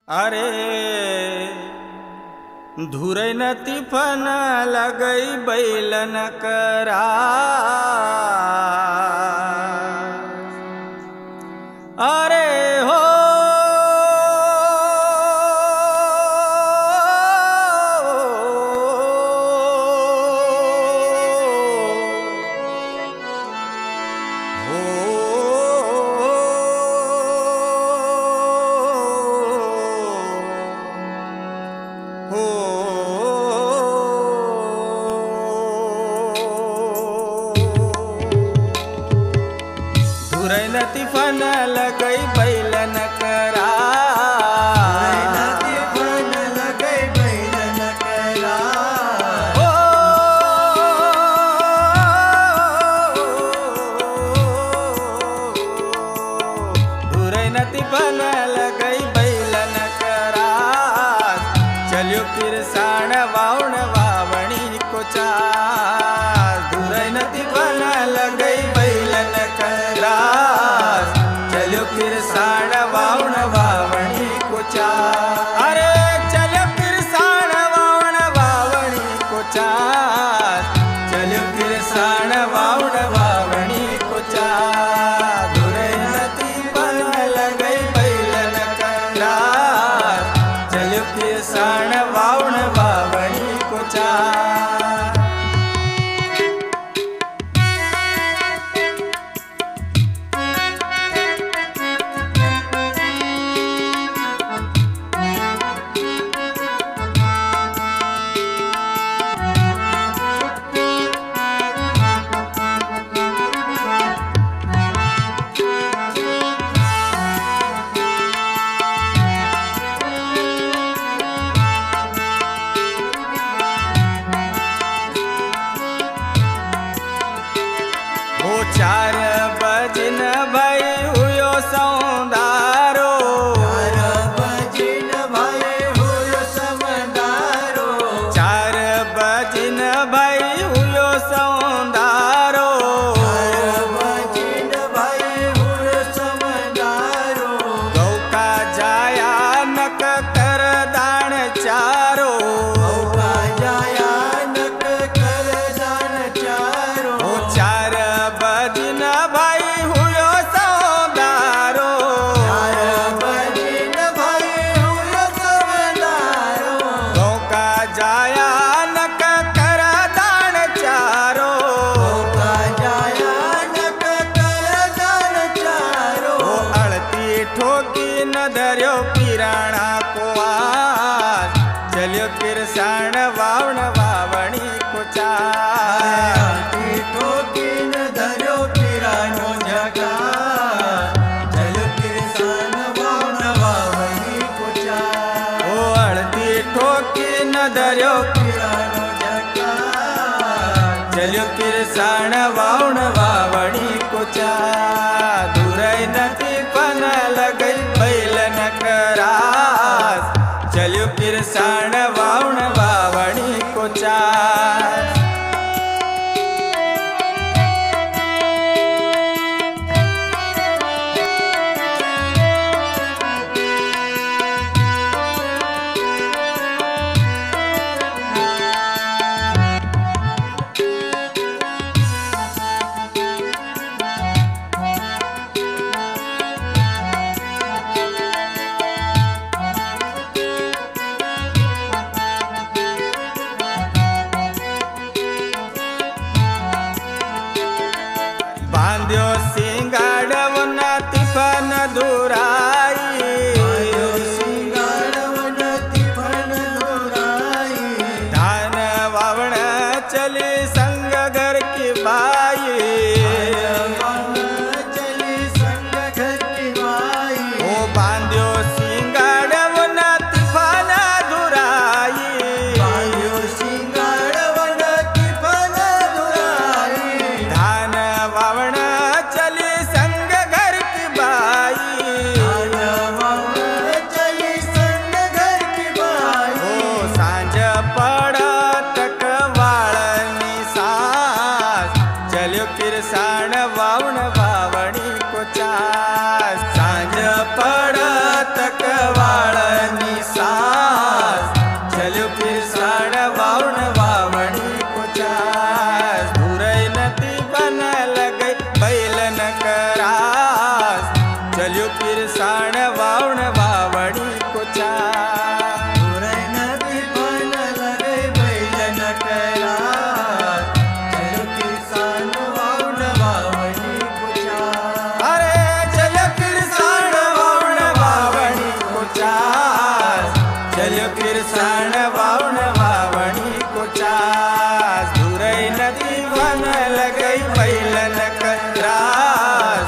अरे धुरै न तिफन लगै बैलन करा। अरे हो धुरै न तिफन लगै बैलन करा। धुरै न तिफन लगै बैलन करा। चल्यो किरसाण वावण वावणी को चार। धुरै न तिफन लगै बैलन करा। चल्यो किरसाण वावण वावणी को चार। अरे चल्यो किरसाण वावण वावणी को चार। चल्यो किरसाण वावण वावणी को चार। धुरै न तिफन लगै बैलन करा। चल्यो किरसाण वावण वावणी को चार। चार बजन भाई हुयो सौंदारो। चार बजन भाई हुयो सौंदारो। चार बजन भाई हुयो सौंदारो। चार बजन भाई हुयो सौंदारो। गौ का जाया नक कर दान चारो। गौ का जाया नक कर दान चारो। चार बजन भाई हुयो सौंदारो। चार बजन भाई हुयो सौंदारो। गौ का जाया नक कर दान चारो। गौ का जाया नक कर दान चारो। अळती ठोकी न धर्यो पिराणा को आस। चल्यो किरसाण वावण वावणी को चार। ठोकी न धर्यो पिराणो जगा। चल्यो किरसाण वावण वावणी को चार। ओ अळती ठोकी न धर्यो पिराणो जगा। चल्यो किरसाण वावण वावणी को चार। धुरै न तिफन लगै बैलन करा। चल्यो किरसाण वावण वावणी को चार। चल्यो किरसाण वावण वावणी को चास दूरई नदी वन लगई बैलन करास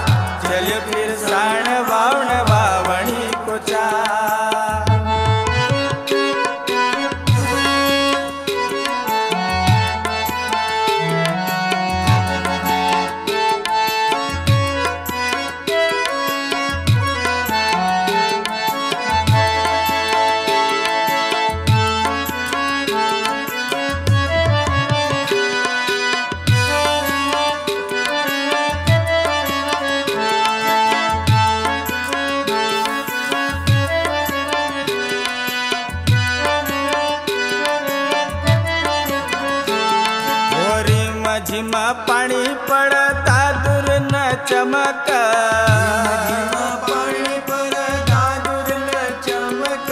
चल्यो किरसाण वावण वावणी को चास। झिमा पाणी पड़ता दूर न चमक पाणी पड़ता दूर न चमक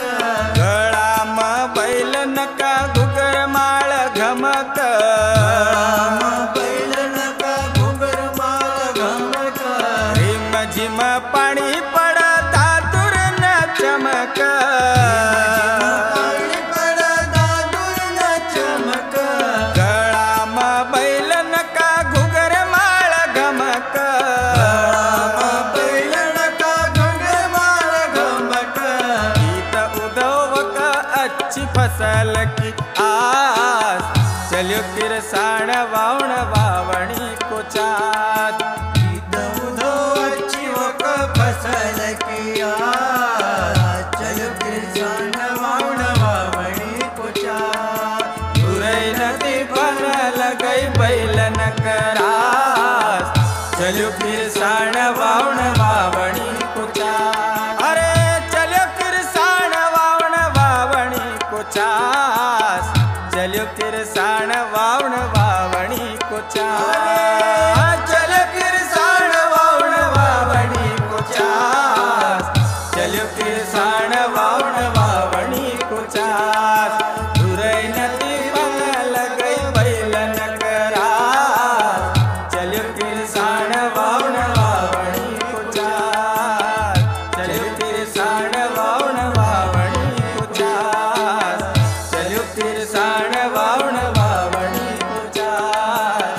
गळा में बैलन का घुगर माळ घमक बैलन का घुगर माळ घमक झिम झिम पाणी पड़ता दूर न चमक फसल की आस चल्यो किरसाण वावण वावणी को चास उधो अच्छी वक फसल की आस चल्यो किरसाण वावण वावणी को चास दूरई नदी वन लगई बैलन करास चल्यो किरसाण वावण वावणी को चास। अरे चल्यो किरसाण वावण वावणी को चास चल्यो किरसाण वावण वावणी को चास चल्यो किरसाण वावण वावणी को चास चल्यो किरसाण वावण वावणी को चास दूरई नदी वन लगई बैलन करास चल्यो किरसाण वावण वावणी को चास चल्यो किरसाण वावण वावणी को चास चल्यो किरसाण वावण वावणी को चास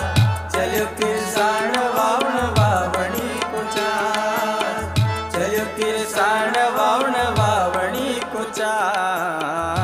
चल्यो किरसाण वावण वावणी को चास चल्यो किरसाण वावण वावणी को चास।